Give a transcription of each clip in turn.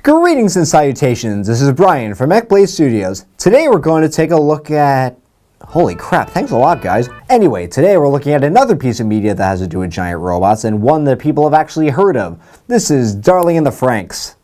Greetings and salutations, this is Brian from Mechbladestudios. Today we're going to take a look at... Holy crap, thanks a lot guys. Anyway, today we're looking at another piece of media that has to do with giant robots, and one that people have actually heard of. This is Darling and the Franxx.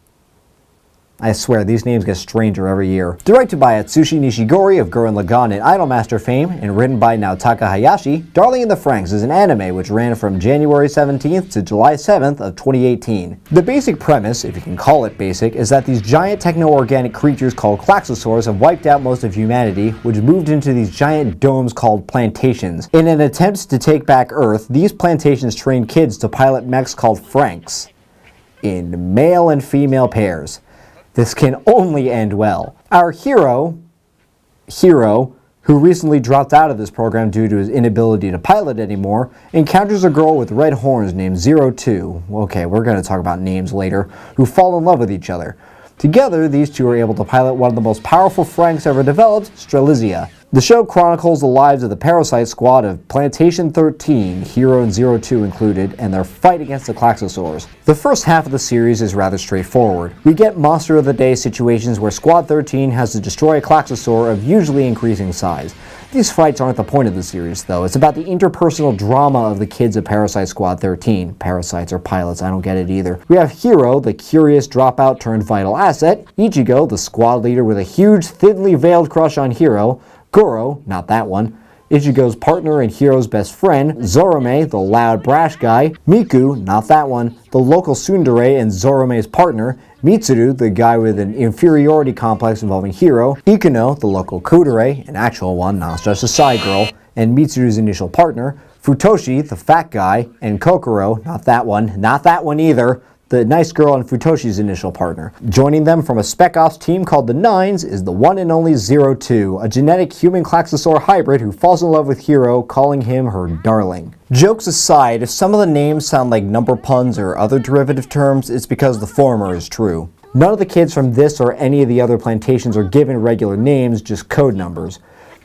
I swear, these names get stranger every year. Directed by Atsushi Nishigori of Gurren Lagann and Idolmaster fame, and written by Naotaka Hayashi, Darling and the Franxx is an anime which ran from January 17th to July 7th of 2018. The basic premise, if you can call it basic, is that these giant techno-organic creatures called klaxosaurs have wiped out most of humanity, which moved into these giant domes called plantations. In an attempt to take back Earth, these plantations train kids to pilot mechs called Franxx, in male and female pairs. This can only end well. Our hero, who recently dropped out of this program due to his inability to pilot anymore, encounters a girl with red horns named 02, okay, we're going to talk about names later, who fall in love with each other. Together, these two are able to pilot one of the most powerful Franxx ever developed, Strelitzia. The show chronicles the lives of the parasite squad of Plantation 13, Hero and 02 included, and their fight against the klaxosaurs. The first half of the series is rather straightforward. We get Monster of the Day situations where Squad 13 has to destroy a klaxosaur of usually increasing size. These fights aren't the point of the series, though. It's about the interpersonal drama of the kids of Parasite Squad 13. Parasites or pilots, I don't get it either. We have Hero, the curious dropout turned vital asset, Ichigo, the squad leader with a huge, thinly veiled crush on Hero, Goro, not that one, Ichigo's partner and Hero's best friend, Zorome, the loud brash guy, Miku, not that one, the local tsundere and Zorome's partner, Mitsuru, the guy with an inferiority complex involving Hero, Ikuno, the local kudere, an actual one, not just a side girl, and Mitsuru's initial partner, Futoshi, the fat guy, and Kokoro, not that one either, the nice girl and Futoshi's initial partner. Joining them from a Spec Ops team called the Nines is the one and only 02, a genetic human klaxosaur hybrid who falls in love with Hero, calling him her darling. Jokes aside, if some of the names sound like number puns or other derivative terms, it's because the former is true. None of the kids from this or any of the other plantations are given regular names, just code numbers.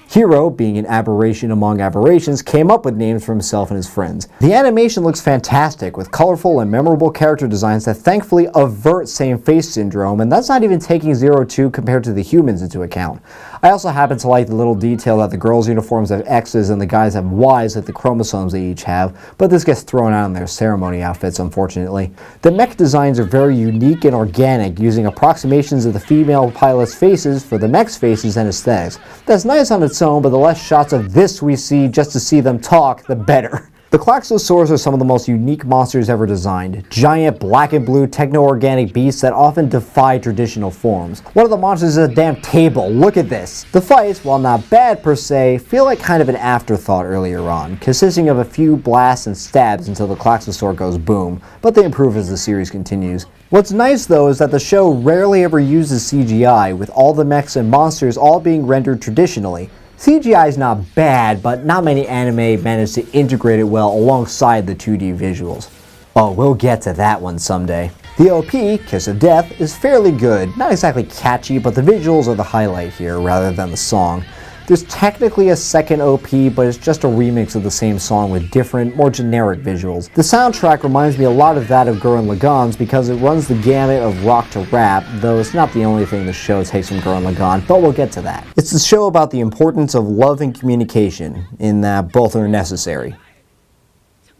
Hero, being an aberration among aberrations, came up with names for himself and his friends. The animation looks fantastic, with colorful and memorable character designs that thankfully avert same-face syndrome, and that's not even taking 02 compared to the humans into account. I also happen to like the little detail that the girls' uniforms have X's and the guys have Y's like the chromosomes they each have, but this gets thrown out in their ceremony outfits, unfortunately. The mech designs are very unique and organic, using approximations of the female pilots' faces for the mech's faces and aesthetics. That's nice on its own, but the less shots of this we see just to see them talk, the better. The klaxosaurs are some of the most unique monsters ever designed. Giant black and blue techno-organic beasts that often defy traditional forms. One of the monsters is a damn table, look at this. The fights, while not bad per se, feel like kind of an afterthought earlier on, consisting of a few blasts and stabs until the klaxosaur goes boom, but they improve as the series continues. What's nice though is that the show rarely ever uses CGI, with all the mechs and monsters all being rendered traditionally. CGI is not bad, but not many anime manage to integrate it well alongside the 2D visuals. Oh, we'll get to that one someday. The OP, Kiss of Death, is fairly good. Not exactly catchy, but the visuals are the highlight here rather than the song. There's technically a second OP, but it's just a remix of the same song with different, more generic visuals. The soundtrack reminds me a lot of that of Gurren Lagann's because it runs the gamut of rock to rap, though it's not the only thing the show takes from Gurren Lagann, but we'll get to that. It's the show about the importance of love and communication, in that both are necessary.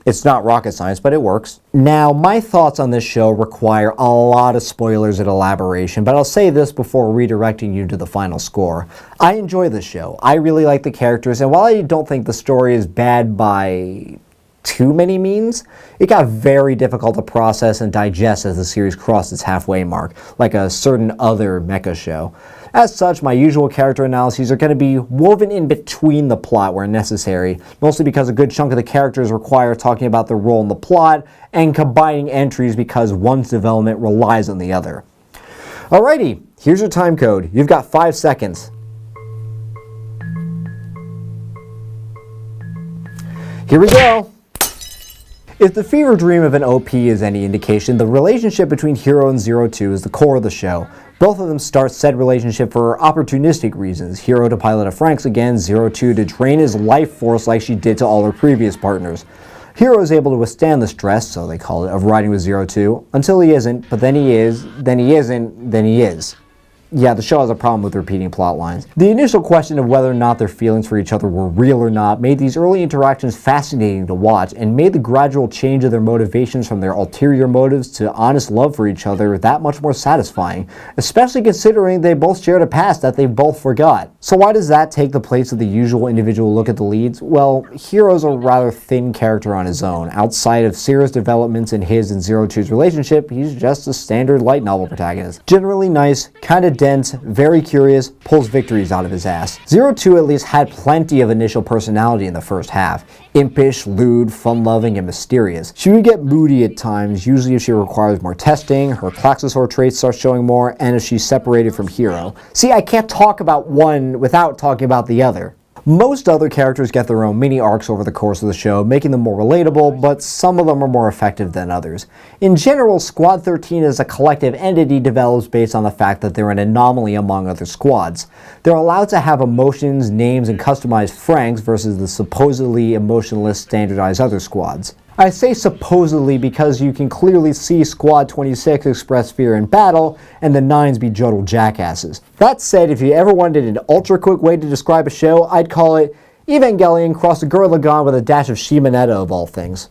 It's not rocket science, but it works. Now, my thoughts on this show require a lot of spoilers and elaboration, but I'll say this before redirecting you to the final score. I enjoy this show. I really like the characters, and while I don't think the story is bad by too many means, it got very difficult to process and digest as the series crossed its halfway mark, like a certain other mecha show. As such, my usual character analyses are going to be woven in between the plot where necessary, mostly because a good chunk of the characters require talking about their role in the plot, and combining entries because one's development relies on the other. Alrighty, here's your time code. You've got 5 seconds. Here we go! If the fever dream of an OP is any indication, the relationship between Hero and 02 is the core of the show. Both of them start said relationship for opportunistic reasons. Hero to pilot a Franxx again, 02 to drain his life force like she did to all her previous partners. Hiro is able to withstand the stress, so they call it, of riding with Zero Two, until he isn't, but then he is, then he isn't, then he is. Yeah, the show has a problem with repeating plot lines. The initial question of whether or not their feelings for each other were real or not made these early interactions fascinating to watch, and made the gradual change of their motivations from their ulterior motives to honest love for each other that much more satisfying, especially considering they both shared a past that they both forgot. So why does that take the place of the usual individual look at the leads? Well, Hiro's a rather thin character on his own. Outside of serious developments in his and Zero Two's relationship, he's just a standard light novel protagonist. Generally nice, kinda dense, very curious, pulls victories out of his ass. Zero Two at least had plenty of initial personality in the first half. Impish, lewd, fun-loving, and mysterious. She would get moody at times, usually if she requires more testing, her Klaxosaur traits start showing more, and if she's separated from Hiro. See, I can't talk about one without talking about the other. Most other characters get their own mini arcs over the course of the show, making them more relatable, but some of them are more effective than others. In general, Squad 13 as a collective entity develops based on the fact that they're an anomaly among other squads. They're allowed to have emotions, names, and customized Franxx versus the supposedly emotionless, standardized other squads. I say supposedly because you can clearly see Squad 26 express fear in battle, and the 9s be jodel jackasses. That said, if you ever wanted an ultra-quick way to describe a show, I'd call it Evangelion crossed a Gurren Lagann with a dash of Shimonetta of all things.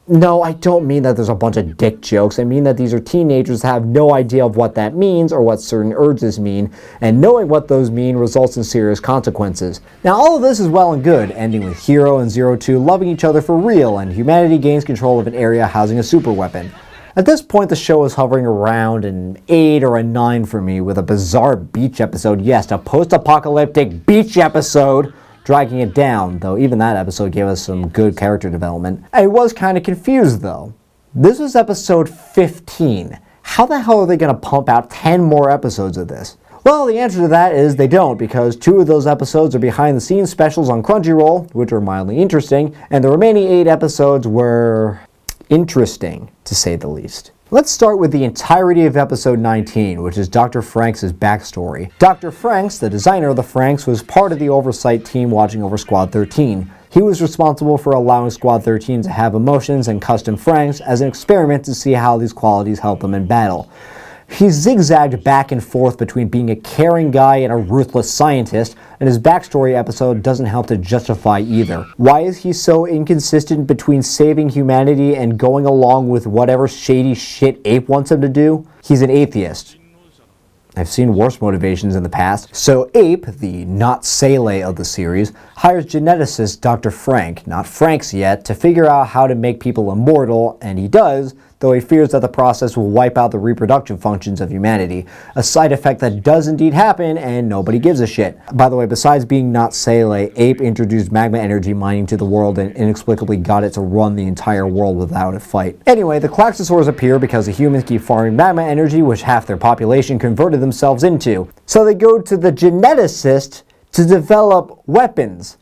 No, I don't mean that there's a bunch of dick jokes. I mean that these are teenagers that have no idea of what that means or what certain urges mean, and knowing what those mean results in serious consequences. Now, all of this is well and good, ending with Hiro and Zero Two loving each other for real, and humanity gains control of an area housing a super weapon. At this point, the show is hovering around an 8 or a 9 for me, with a bizarre beach episode, yes, a post-apocalyptic beach episode, dragging it down, though even that episode gave us some good character development. I was kind of confused though. This was episode 15. How the hell are they going to pump out 10 more episodes of this? Well, the answer to that is they don't, because 2 of those episodes are behind the scenes specials on Crunchyroll, which are mildly interesting, and the remaining 8 episodes were interesting, to say the least. Let's start with the entirety of episode 19, which is Dr. Franxx's backstory. Dr. Franxx, the designer of the Franxx, was part of the oversight team watching over Squad 13. He was responsible for allowing Squad 13 to have emotions and custom Franxx as an experiment to see how these qualities help them in battle. He zigzagged back and forth between being a caring guy and a ruthless scientist, and his backstory episode doesn't help to justify either. Why is he so inconsistent between saving humanity and going along with whatever shady shit Ape wants him to do? He's an atheist. I've seen worse motivations in the past. So Ape, the not Sele of the series, hires geneticist Dr. Franxx, not Franxx yet, to figure out how to make people immortal, and he does, though he fears that the process will wipe out the reproduction functions of humanity, a side effect that does indeed happen, and nobody gives a shit. By the way, besides being not Sele, Ape introduced magma energy mining to the world and inexplicably got it to run the entire world without a fight. Anyway, the Klaxosaurs appear because the humans keep farming magma energy, which half their population converted themselves into. So they go to the geneticist to develop weapons.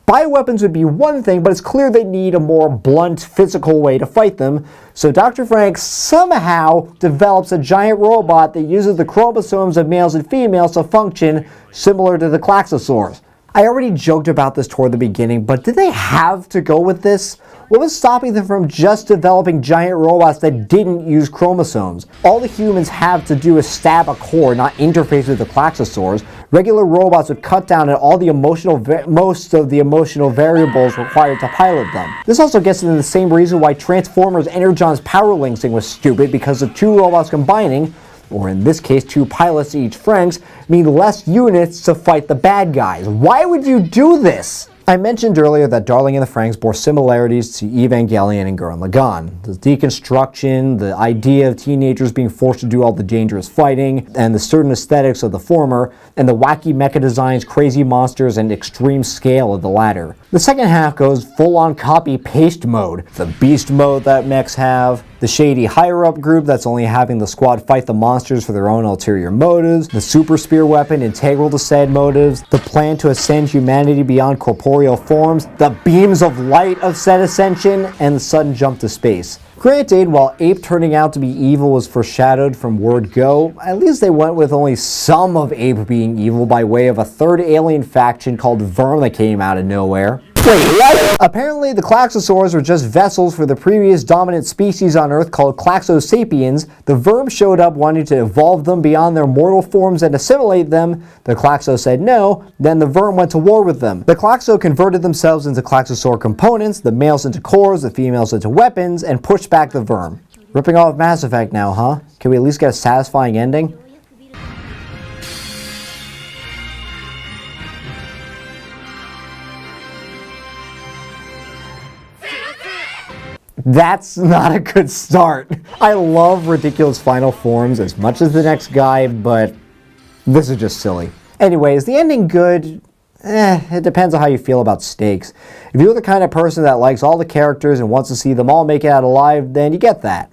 Bioweapons would be one thing, but it's clear they need a more blunt, physical way to fight them, so Dr. Franxx somehow develops a giant robot that uses the chromosomes of males and females to function similar to the Klaxosaurs. I already joked about this toward the beginning, but did they have to go with this? What was stopping them from just developing giant robots that didn't use chromosomes? All the humans have to do is stab a core, not interface with the Klaxosaurs. Regular robots would cut down on all the most of the emotional variables required to pilot them. This also gets into the same reason why Transformers Energon's power linking was stupid, because of 2 robots combining, or in this case 2 pilots each Franxx, mean less units to fight the bad guys. Why would you do this? I mentioned earlier that Darling and the Franxx bore similarities to Evangelion and Gurren Lagann. The deconstruction, the idea of teenagers being forced to do all the dangerous fighting, and the certain aesthetics of the former, and the wacky mecha designs, crazy monsters, and extreme scale of the latter. The second half goes full-on copy-paste mode. The beast mode that mechs have, the shady higher-up group that's only having the squad fight the monsters for their own ulterior motives, the super spear weapon integral to said motives, the plan to ascend humanity beyond corporeal forms, the beams of light of said ascension, and the sudden jump to space. Granted, while Ape turning out to be evil was foreshadowed from word go, at least they went with only some of Ape being evil by way of a third alien faction called Verm that came out of nowhere. Wait, what? Apparently, the Klaxosaurs were just vessels for the previous dominant species on Earth called Klaxosapiens. The Verm showed up wanting to evolve them beyond their mortal forms and assimilate them. The Klaxo said no, then the Verm went to war with them. The Klaxo converted themselves into Klaxosaur components, the males into cores, the females into weapons, and pushed back the Verm. Ripping off Mass Effect now, huh? Can we at least get a satisfying ending? That's not a good start. I love ridiculous final forms as much as the next guy, but this is just silly. Anyway, is the ending good? It depends on how you feel about stakes. If you're the kind of person that likes all the characters and wants to see them all make it out alive, then you get that.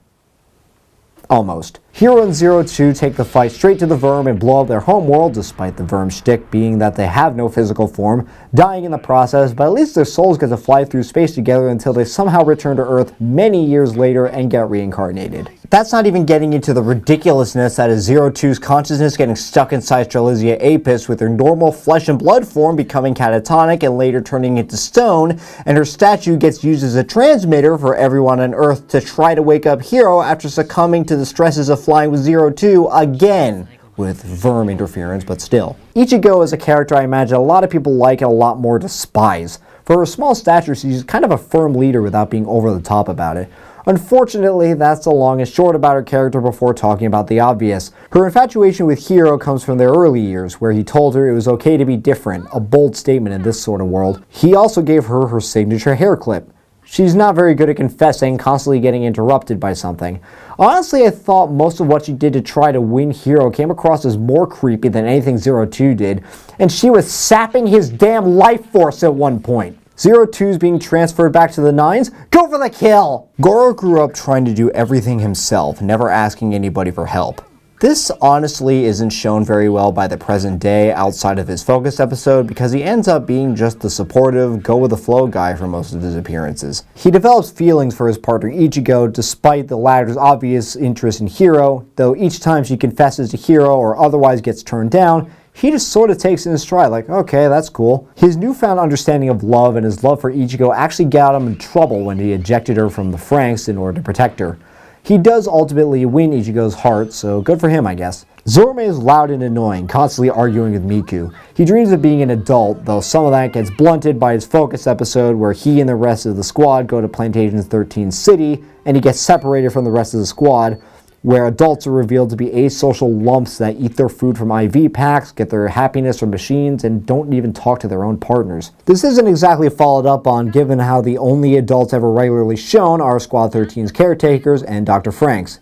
Almost. Hero and Zero Two take the fight straight to the Verm and blow up their home world, despite the Verm shtick being that they have no physical form, dying in the process, but at least their souls get to fly through space together until they somehow return to Earth many years later and get reincarnated. That's not even getting into the ridiculousness that is Zero Two's consciousness getting stuck inside Strelizia Apis with her normal flesh and blood form becoming catatonic and later turning into stone, and her statue gets used as a transmitter for everyone on Earth to try to wake up Hero after succumbing to the stresses of flying with Zero Two again, with Verm interference, but still. Ichigo is a character I imagine a lot of people like and a lot more despise. For her small stature, she's kind of a firm leader without being over the top about it. Unfortunately, that's the long and short about her character before talking about the obvious. Her infatuation with Hero comes from their early years, where he told her it was okay to be different, a bold statement in this sort of world. He also gave her her signature hair clip. She's not very good at confessing, constantly getting interrupted by something. Honestly, I thought most of what she did to try to win Hero came across as more creepy than anything Zero Two did, and she was sapping his damn life force at one point. Zero Two's being transferred back to the Nines? Go for the kill! Goro grew up trying to do everything himself, never asking anybody for help. This honestly isn't shown very well by the present day outside of his focus episode because he ends up being just the supportive, go-with-the-flow guy for most of his appearances. He develops feelings for his partner Ichigo despite the latter's obvious interest in Hero, though each time she confesses to Hero or otherwise gets turned down, he just sort of takes it in stride, like, okay, that's cool. His newfound understanding of love and his love for Ichigo actually got him in trouble when he ejected her from the Franxx in order to protect her. He does ultimately win Ichigo's heart, so good for him, I guess. Zorome is loud and annoying, constantly arguing with Miku. He dreams of being an adult, though some of that gets blunted by his focus episode where he and the rest of the squad go to Plantation 13 City, and he gets separated from the rest of the squad, where adults are revealed to be asocial lumps that eat their food from IV packs, get their happiness from machines, and don't even talk to their own partners. This isn't exactly followed up on given how the only adults ever regularly shown are Squad 13's caretakers and Dr. Franxx.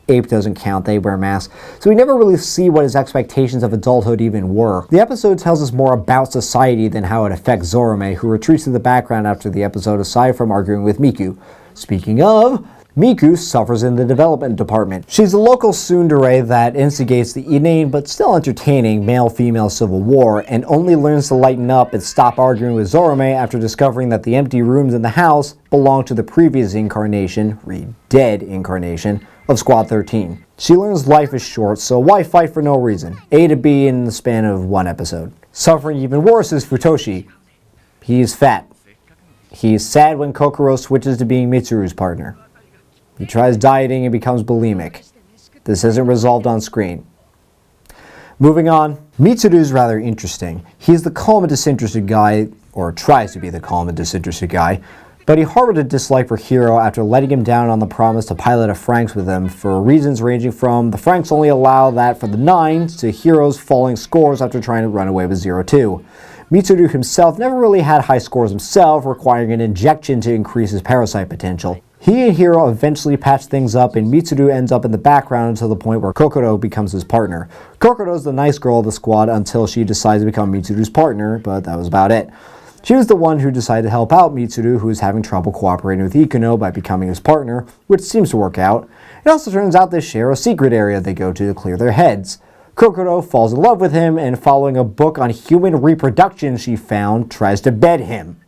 Ape doesn't count, they wear masks, so we never really see what his expectations of adulthood even were. The episode tells us more about society than how it affects Zorome, who retreats to the background after the episode aside from arguing with Miku. Speaking of, Miku suffers in the development department. She's a local tsundere that instigates the inane but still entertaining male-female civil war and only learns to lighten up and stop arguing with Zorome after discovering that the empty rooms in the house belong to the previous incarnation, dead incarnation, of Squad 13. She learns life is short, so why fight for no reason? A to B in the span of one episode. Suffering even worse is Futoshi. He's fat. He's sad when Kokoro switches to being Mitsuru's partner. He tries dieting and becomes bulimic. This isn't resolved on screen. Moving on, Mitsuru is rather interesting. He's the calm and disinterested guy, or tries to be the calm and disinterested guy, but he harbored a dislike for Hero after letting him down on the promise to pilot a Franxx with him for reasons ranging from the Franxx only allow that for the Nines to Hero's falling scores after trying to run away with Zero Two. Mitsuru himself never really had high scores himself, requiring an injection to increase his parasite potential. He and Hero eventually patch things up and Mitsuru ends up in the background until the point where Kokoro becomes his partner. Kokoro's the nice girl of the squad until she decides to become Mitsuru's partner, but that was about it. She was the one who decided to help out Mitsuru, who is having trouble cooperating with Ikuno by becoming his partner, which seems to work out. It also turns out they share a secret area they go to clear their heads. Kokoro falls in love with him and following a book on human reproduction she found, tries to bed him.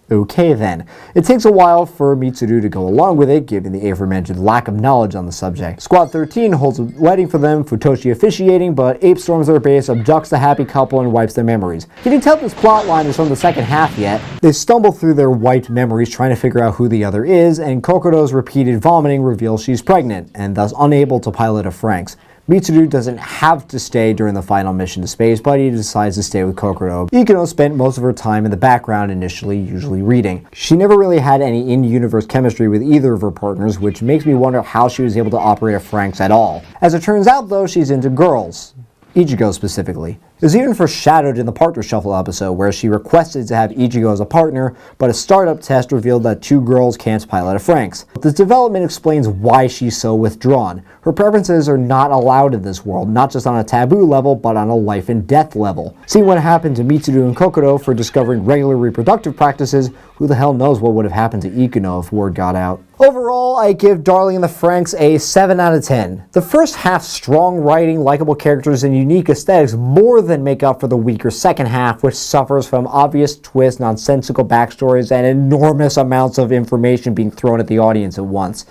Okay then. It takes a while for Mitsuru to go along with it, given the aforementioned lack of knowledge on the subject. Squad 13 holds a wedding for them, Futoshi officiating, but Ape storms their base, abducts the happy couple, and wipes their memories. Can you tell this plotline is from the second half yet? They stumble through their wiped memories trying to figure out who the other is, and Kokoro's repeated vomiting reveals she's pregnant, and thus unable to pilot a Franxx. Mitsuru doesn't have to stay during the final mission to space, but he decides to stay with Kokoro. Ikuno spent most of her time in the background initially, usually reading. She never really had any in-universe chemistry with either of her partners, which makes me wonder how she was able to operate a Franxx at all. As it turns out though, she's into girls. Ichigo specifically. It was even foreshadowed in the Partner Shuffle episode where she requested to have Ichigo as a partner, but a startup test revealed that 2 girls can't pilot a Franxx. This development explains why she's so withdrawn. Her preferences are not allowed in this world, not just on a taboo level, but on a life and death level. See what happened to Mitsuru and Kokoro for discovering regular reproductive practices. Who the hell knows what would have happened to Ikuno if word got out. Overall, I give Darling and the Franxx a 7 out of 10. The first half strong writing, likable characters, and unique aesthetics more than make up for the weaker second half, which suffers from obvious twists, nonsensical backstories, and enormous amounts of information being thrown at the audience at once.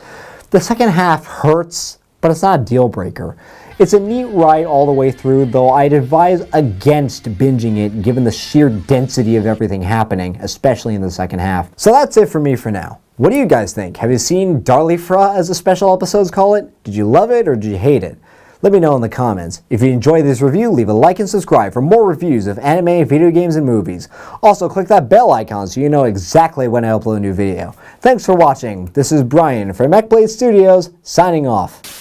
The second half hurts, but it's not a deal breaker. It's a neat ride all the way through, though I'd advise against binging it given the sheer density of everything happening, especially in the second half. So that's it for me for now. What do you guys think? Have you seen DarliFra, as the special episodes call it? Did you love it or did you hate it? Let me know in the comments. If you enjoyed this review, leave a like and subscribe for more reviews of anime, video games, and movies. Also, click that bell icon so you know exactly when I upload a new video. Thanks for watching. This is Brian from Mechbladestudios, signing off.